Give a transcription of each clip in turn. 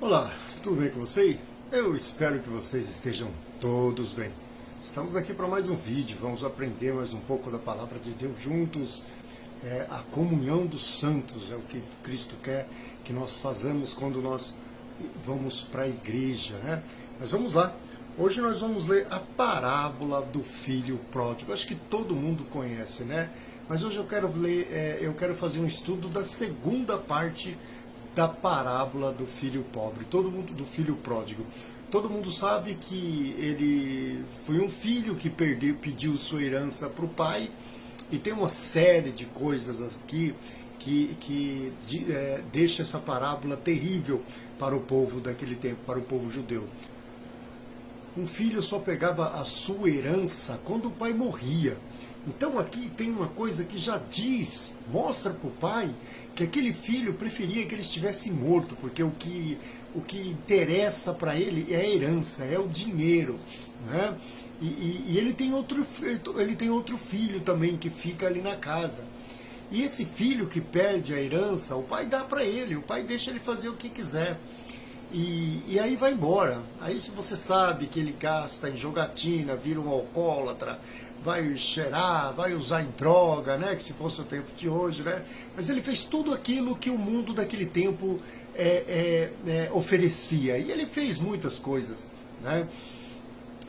Olá, tudo bem com você? Eu espero que vocês estejam todos bem. Estamos aqui para mais um vídeo, vamos aprender mais um pouco da Palavra de Deus juntos. A comunhão dos santos é o que Cristo quer que nós façamos quando nós vamos para a igreja, né? Mas vamos lá, hoje nós vamos ler a parábola do filho pródigo. Acho que todo mundo conhece, né? Mas hoje eu quero ler, eu quero fazer um estudo da segunda parte da parábola do filho pobre, todo mundo do filho pródigo. Todo mundo sabe que ele foi um filho que pediu sua herança para o pai, e tem uma série de coisas aqui que deixa essa parábola terrível para o povo daquele tempo, para o povo judeu. Um filho só pegava a sua herança quando o pai morria. Então aqui tem uma coisa que já diz, mostra para o pai que aquele filho preferia que ele estivesse morto, porque o que interessa para ele é a herança, é o dinheiro, né? E ele tem outro filho também que fica ali na casa. E esse filho que perde a herança, o pai dá para ele, o pai deixa ele fazer o que quiser. E aí vai embora. Aí se você sabe que ele gasta em jogatina, vira um alcoólatra, vai cheirar, vai usar em droga, né? Que se fosse o tempo de hoje, né? Mas ele fez tudo aquilo que o mundo daquele tempo oferecia. E ele fez muitas coisas, né?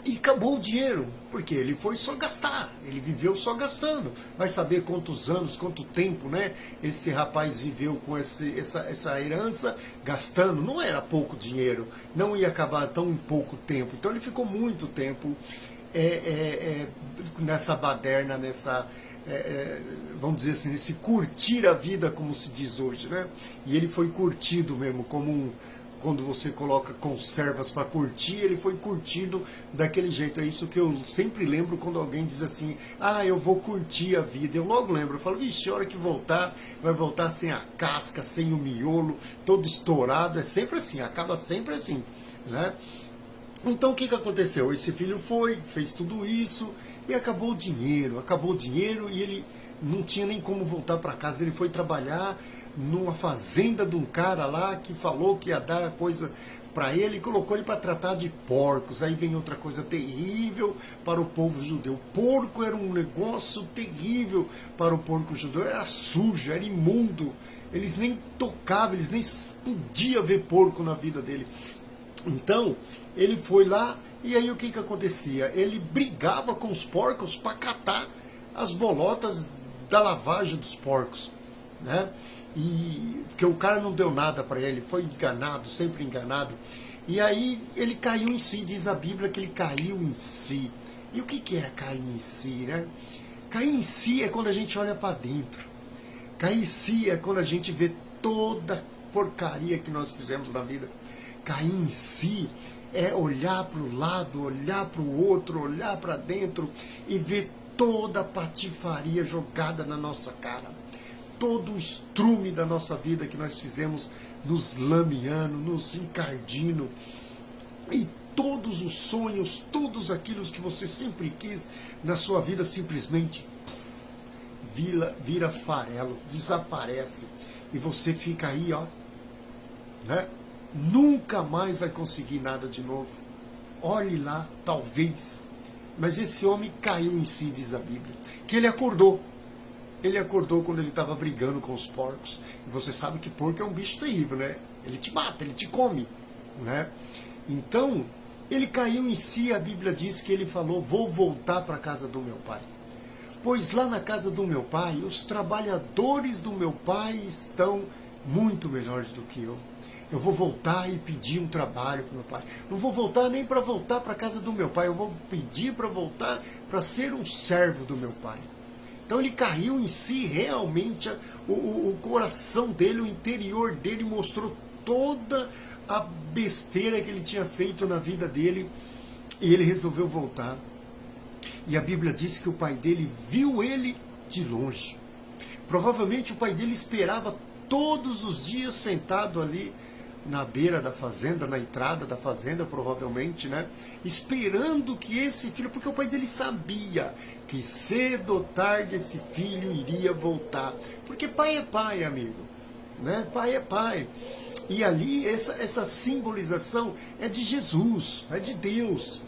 E acabou o dinheiro, porque ele foi só gastar, ele viveu só gastando. Vai saber quantos anos, quanto tempo, né? Esse rapaz viveu com essa herança, gastando. Não era pouco dinheiro, não ia acabar tão em pouco tempo. Então ele ficou muito tempo nessa baderna, vamos dizer assim, nesse curtir a vida, como se diz hoje, né? E ele foi curtido mesmo, quando você coloca conservas para curtir, ele foi curtido daquele jeito. É isso que eu sempre lembro quando alguém diz assim: ah, eu vou curtir a vida. Eu logo lembro, eu falo, vixe, a hora que voltar, vai voltar sem a casca, sem o miolo, todo estourado. É sempre assim, acaba sempre assim, né? Então o que aconteceu? Esse filho fez tudo isso e acabou o dinheiro e ele não tinha nem como voltar para casa. Ele foi trabalhar numa fazenda de um cara lá que falou que ia dar coisa para ele e colocou ele para tratar de porcos. Aí vem outra coisa terrível para o povo judeu. Porco era um negócio terrível para o porco judeu, era sujo, era imundo. Eles nem tocavam, eles nem podiam ver porco na vida dele. Então, ele foi lá e aí o que acontecia? Ele brigava com os porcos para catar as bolotas da lavagem dos porcos, né? E porque o cara não deu nada para ele, foi enganado, sempre enganado. E aí ele caiu em si, diz a Bíblia que ele caiu em si. E o que é cair em si, né? Cair em si é quando a gente olha para dentro. Cair em si é quando a gente vê toda a porcaria que nós fizemos na vida. Cair em si é olhar para o lado, olhar para o outro, olhar para dentro e ver toda a patifaria jogada na nossa cara. Todo o estrume da nossa vida que nós fizemos nos lameando, nos encardindo. E todos os sonhos, todos aqueles que você sempre quis na sua vida simplesmente vira farelo, desaparece. E você fica aí, ó, né? Nunca mais vai conseguir nada de novo. Olhe lá, talvez. Mas esse homem caiu em si, diz a Bíblia. Que ele acordou. Ele acordou quando ele estava brigando com os porcos. E você sabe que porco é um bicho terrível, né? Ele te mata, ele te come, né? Então, ele caiu em si. A Bíblia diz que ele falou: vou voltar para a casa do meu pai. Pois lá na casa do meu pai, os trabalhadores do meu pai estão muito melhores do que eu. Eu vou voltar e pedir um trabalho para o meu pai. Não vou voltar nem para voltar para a casa do meu pai. Eu vou pedir para voltar para ser um servo do meu pai. Então ele caiu em si realmente, o coração dele, o interior dele mostrou toda a besteira que ele tinha feito na vida dele. E ele resolveu voltar. E a Bíblia diz que o pai dele viu ele de longe. Provavelmente o pai dele esperava todos os dias sentado ali na beira da fazenda, na entrada da fazenda, provavelmente, né? Esperando que esse filho, porque o pai dele sabia que cedo ou tarde esse filho iria voltar. Porque pai é pai, amigo, né? Pai é pai. E ali, essa simbolização é de Jesus, é de Deus,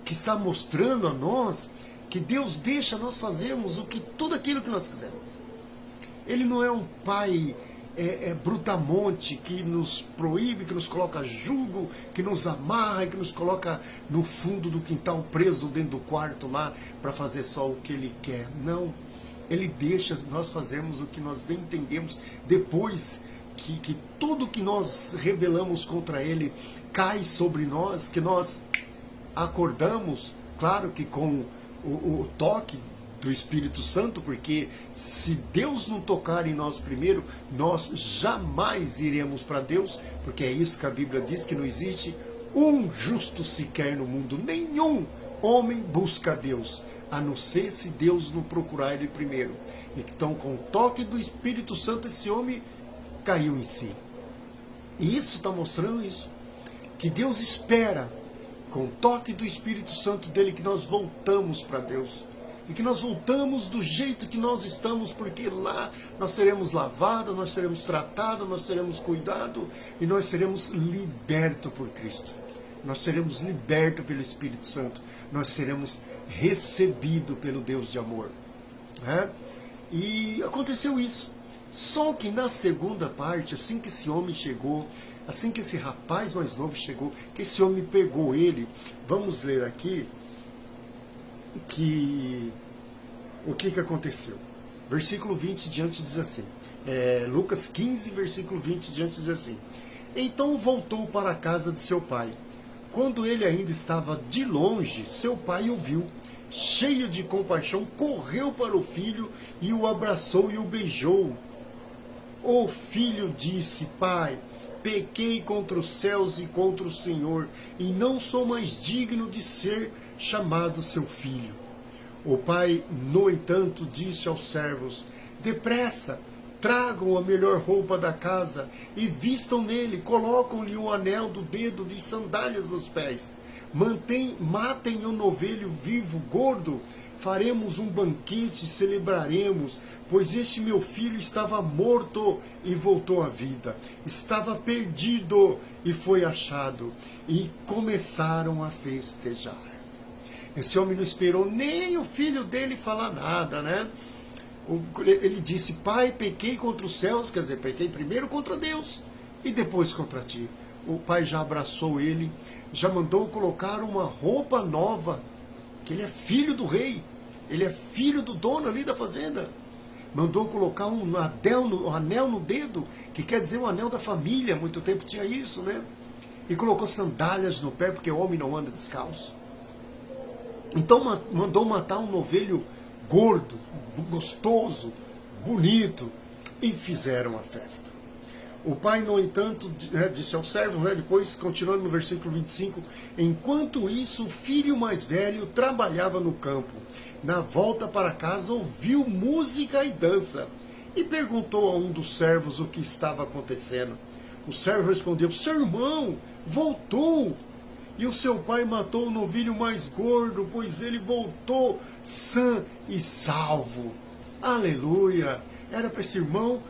que está mostrando a nós que Deus deixa nós fazermos tudo aquilo que nós quisermos. Ele não é um pai brutamonte que nos proíbe, que nos coloca jugo, que nos amarra e que nos coloca no fundo do quintal, preso dentro do quarto lá, para fazer só o que ele quer. Não. Ele deixa nós fazermos o que nós bem entendemos, depois que tudo que nós rebelamos contra ele cai sobre nós, que nós acordamos, claro que com o toque do Espírito Santo, porque se Deus não tocar em nós primeiro, nós jamais iremos para Deus, porque é isso que a Bíblia diz, que não existe um justo sequer no mundo, nenhum homem busca Deus, a não ser se Deus não procurar ele primeiro. Então, com o toque do Espírito Santo, esse homem caiu em si. E isso está mostrando isso, que Deus espera, com o toque do Espírito Santo dele, que nós voltamos para Deus. E que nós voltamos do jeito que nós estamos, porque lá nós seremos lavados, nós seremos tratados, nós seremos cuidados e nós seremos libertos por Cristo. Nós seremos libertos pelo Espírito Santo. Nós seremos recebidos pelo Deus de amor. Né? E aconteceu isso. Só que na segunda parte, assim que esse homem chegou, assim que esse rapaz mais novo chegou, que esse homem pegou ele, vamos ler aqui, o que aconteceu. Versículo 20 diante diz assim, Lucas 15, versículo 20 diante diz assim: então voltou para a casa de seu pai. Quando ele ainda estava de longe, seu pai o viu. Cheio de compaixão, correu para o filho e o abraçou e o beijou. O filho disse: pai, pequei contra os céus e contra o Senhor, e não sou mais digno de ser chamado seu filho. O pai, no entanto, disse aos servos: depressa, tragam a melhor roupa da casa e vistam nele, colocam-lhe um anel do dedo e sandálias nos pés. Matem o novilho vivo, gordo, faremos um banquete e celebraremos, pois este meu filho estava morto e voltou à vida, estava perdido e foi achado. E começaram a festejar. Esse homem não esperou nem o filho dele falar nada, né? Ele disse: pai, pequei contra os céus, quer dizer, pequei primeiro contra Deus e depois contra ti. O pai já abraçou ele, já mandou colocar uma roupa nova, que ele é filho do rei, ele é filho do dono ali da fazenda. Mandou colocar um anel no dedo, que quer dizer um anel da família, muito tempo tinha isso, né? E colocou sandálias no pé, porque o homem não anda descalço. Então mandou matar um novilho gordo, gostoso, bonito, e fizeram a festa. O pai, no entanto, disse aos servos, depois, continuando no versículo 25, enquanto isso, o filho mais velho trabalhava no campo. Na volta para casa, ouviu música e dança, e perguntou a um dos servos o que estava acontecendo. O servo respondeu: seu irmão voltou, e o seu pai matou o novilho mais gordo, pois ele voltou sã e salvo. Aleluia! Era para esse irmão,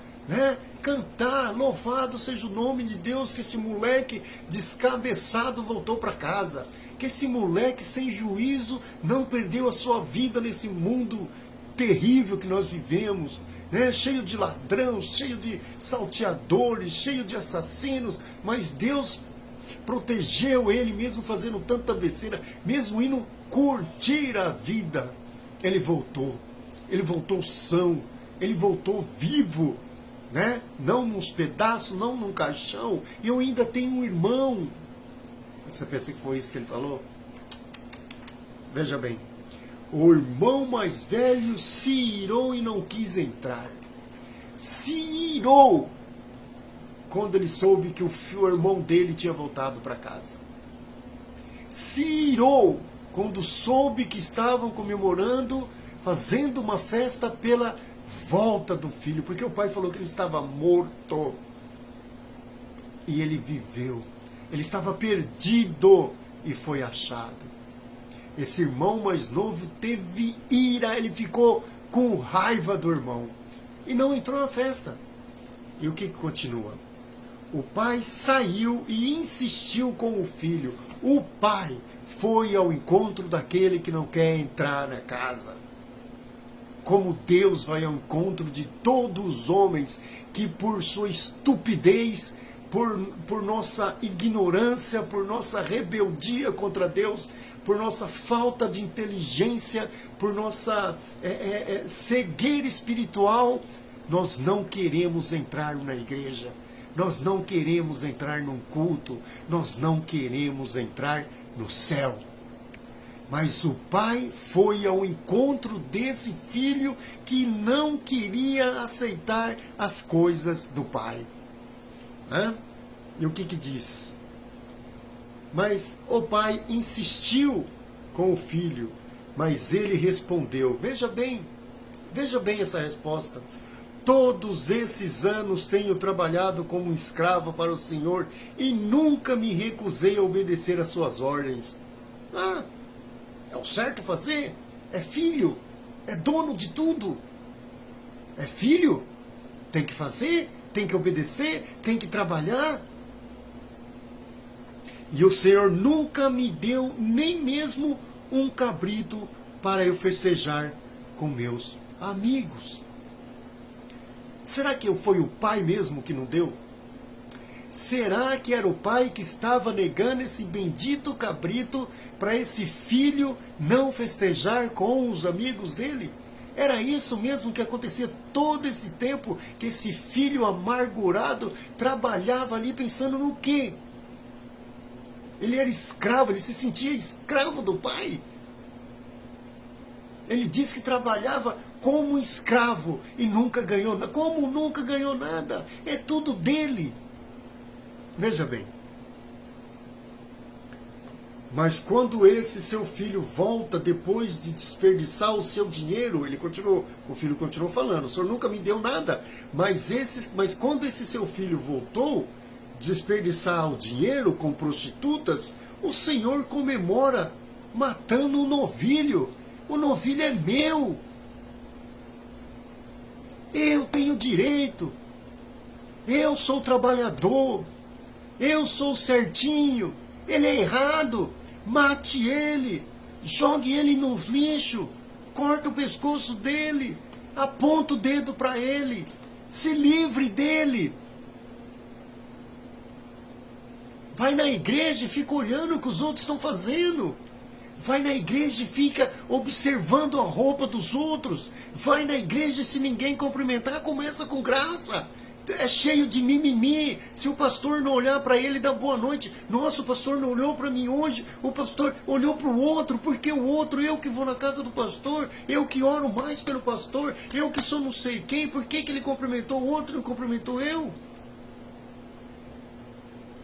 cantar, louvado seja o nome de Deus, que esse moleque descabeçado voltou para casa, que esse moleque sem juízo não perdeu a sua vida nesse mundo terrível que nós vivemos, cheio de ladrão, cheio de salteadores, cheio de assassinos, mas Deus protegeu ele, mesmo fazendo tanta besteira, mesmo indo curtir a vida. Ele voltou são, ele voltou vivo, não nos pedaços, não num caixão. E eu ainda tenho um irmão. Você pensa que foi isso que ele falou? Veja bem, o irmão mais velho se irou e não quis entrar. Se irou quando ele soube que o irmão dele tinha voltado para casa. Se irou quando soube que estavam comemorando, fazendo uma festa pela volta do filho, porque o pai falou que ele estava morto e ele viveu. Ele estava perdido e foi achado. Esse irmão mais novo teve ira, ele ficou com raiva do irmão e não entrou na festa. E o que continua? O pai saiu e insistiu com o filho. O pai foi ao encontro daquele que não quer entrar na casa. Como Deus vai ao encontro de todos os homens que por sua estupidez, por nossa ignorância, por nossa rebeldia contra Deus, por nossa falta de inteligência, por nossa cegueira espiritual, nós não queremos entrar na igreja, nós não queremos entrar num culto, nós não queremos entrar no céu. Mas o pai foi ao encontro desse filho que não queria aceitar as coisas do pai. E o que diz? Mas o pai insistiu com o filho, mas ele respondeu. Veja bem essa resposta. Todos esses anos tenho trabalhado como escravo para o Senhor e nunca me recusei a obedecer às suas ordens. É o certo fazer? É filho? É dono de tudo? É filho? Tem que fazer? Tem que obedecer? Tem que trabalhar? E o Senhor nunca me deu nem mesmo um cabrito para eu festejar com meus amigos. Será que foi o pai mesmo que não deu? Será que era o pai que estava negando esse bendito cabrito para esse filho não festejar com os amigos dele? Era isso mesmo que acontecia todo esse tempo, que esse filho amargurado trabalhava ali pensando no quê? Ele era escravo, ele se sentia escravo do pai. Ele disse que trabalhava como escravo e nunca ganhou nada. Como nunca ganhou nada? É tudo dele. Veja bem. Mas quando esse seu filho volta depois de desperdiçar o seu dinheiro, o filho continuou falando, o senhor nunca me deu nada. Mas quando esse seu filho voltou, desperdiçar o dinheiro com prostitutas, o Senhor comemora matando um novilho. O novilho é meu. Eu tenho direito. Eu sou trabalhador. Eu sou certinho. Ele é errado. Mate ele. Jogue ele no lixo. Corta o pescoço dele. Aponta o dedo para ele. Se livre dele. Vai na igreja e fica olhando o que os outros estão fazendo. Vai na igreja e fica observando a roupa dos outros. Vai na igreja e se ninguém cumprimentar, começa com graça. É cheio de mimimi. Se o pastor não olhar para ele e dar boa noite, nossa, o pastor não olhou para mim hoje, o pastor olhou para o outro, porque o outro, eu que vou na casa do pastor, eu que oro mais pelo pastor, eu que sou não sei quem, por que ele cumprimentou o outro e não cumprimentou eu?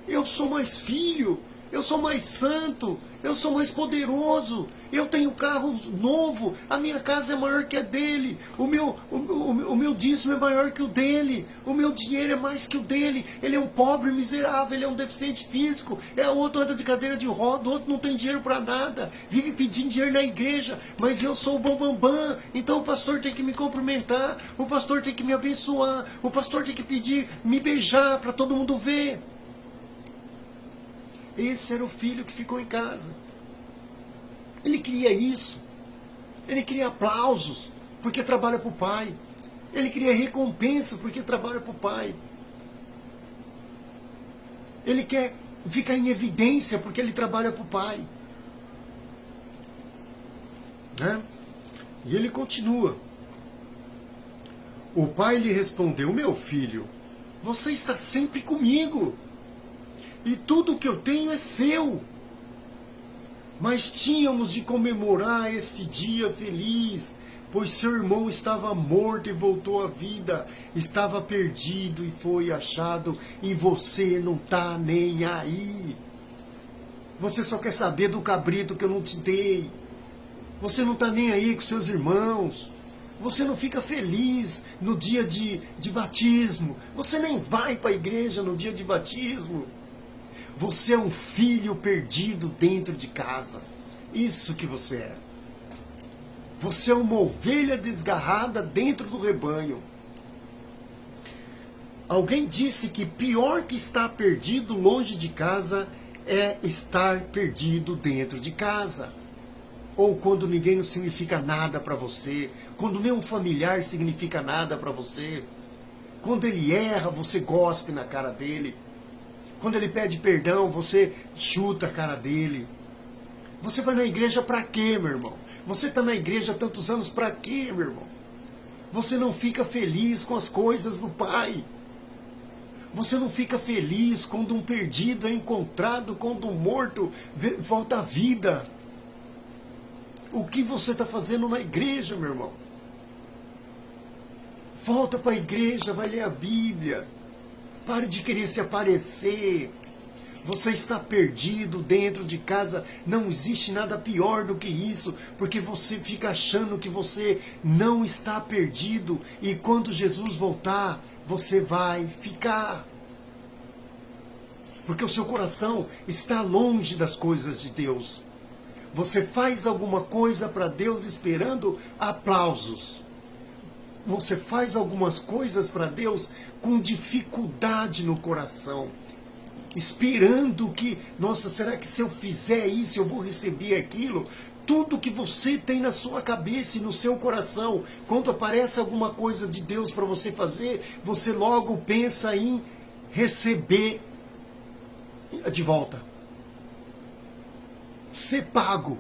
Eu sou mais filho, eu sou mais santo, eu sou mais poderoso, eu tenho carro novo, a minha casa é maior que a dele, o meu dízimo é maior que o dele, o meu dinheiro é mais que o dele, ele é um pobre miserável, ele é um deficiente físico, o outro anda de cadeira de roda, o outro não tem dinheiro para nada, vive pedindo dinheiro na igreja, mas eu sou o bambambam, então o pastor tem que me cumprimentar, o pastor tem que me abençoar, o pastor tem que pedir, me beijar para todo mundo ver. Esse era o filho que ficou em casa. Ele queria isso. Ele queria aplausos, porque trabalha para o pai. Ele queria recompensa, porque trabalha para o pai. Ele quer ficar em evidência, porque ele trabalha para o pai. E ele continua. O pai lhe respondeu, meu filho, você está sempre comigo. E tudo que eu tenho é seu. Mas tínhamos de comemorar este dia feliz, pois seu irmão estava morto e voltou à vida, estava perdido e foi achado, e você não está nem aí. Você só quer saber do cabrito que eu não te dei. Você não está nem aí com seus irmãos. Você não fica feliz no dia de batismo. Você nem vai para a igreja no dia de batismo. Você é um filho perdido dentro de casa. Isso que você é. Você é uma ovelha desgarrada dentro do rebanho. Alguém disse que pior que estar perdido longe de casa é estar perdido dentro de casa. Ou quando ninguém não significa nada para você, quando nenhum familiar significa nada para você, quando ele erra, você gospe na cara dele, quando ele pede perdão, você chuta a cara dele. Você vai na igreja para quê, meu irmão? Você está na igreja há tantos anos para quê, meu irmão? Você não fica feliz com as coisas do Pai. Você não fica feliz quando um perdido é encontrado, quando um morto volta à vida. O que você está fazendo na igreja, meu irmão? Volta para a igreja, vai ler a Bíblia. Pare de querer se aparecer. Você está perdido dentro de casa. Não existe nada pior do que isso, porque você fica achando que você não está perdido. E quando Jesus voltar, você vai ficar. Porque o seu coração está longe das coisas de Deus. Você faz alguma coisa para Deus esperando aplausos. Você faz algumas coisas para Deus com dificuldade no coração. Esperando que, nossa, será que se eu fizer isso eu vou receber aquilo? Tudo que você tem na sua cabeça e no seu coração, quando aparece alguma coisa de Deus para você fazer, você logo pensa em receber de volta. Ser pago.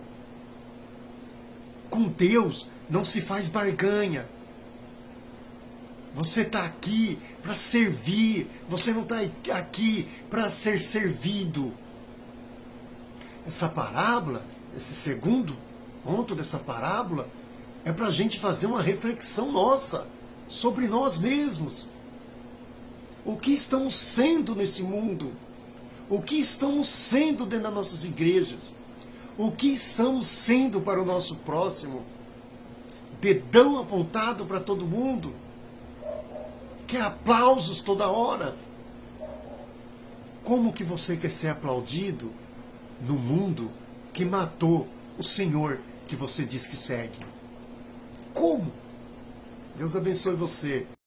Com Deus não se faz barganha. Você está aqui para servir. Você não está aqui para ser servido. Essa parábola, esse segundo ponto dessa parábola, é para a gente fazer uma reflexão nossa sobre nós mesmos. O que estamos sendo nesse mundo? O que estamos sendo dentro das nossas igrejas? O que estamos sendo para o nosso próximo? Dedão apontado para todo mundo? Quer aplausos toda hora? Como que você quer ser aplaudido no mundo que matou o Senhor que você diz que segue? Como? Deus abençoe você.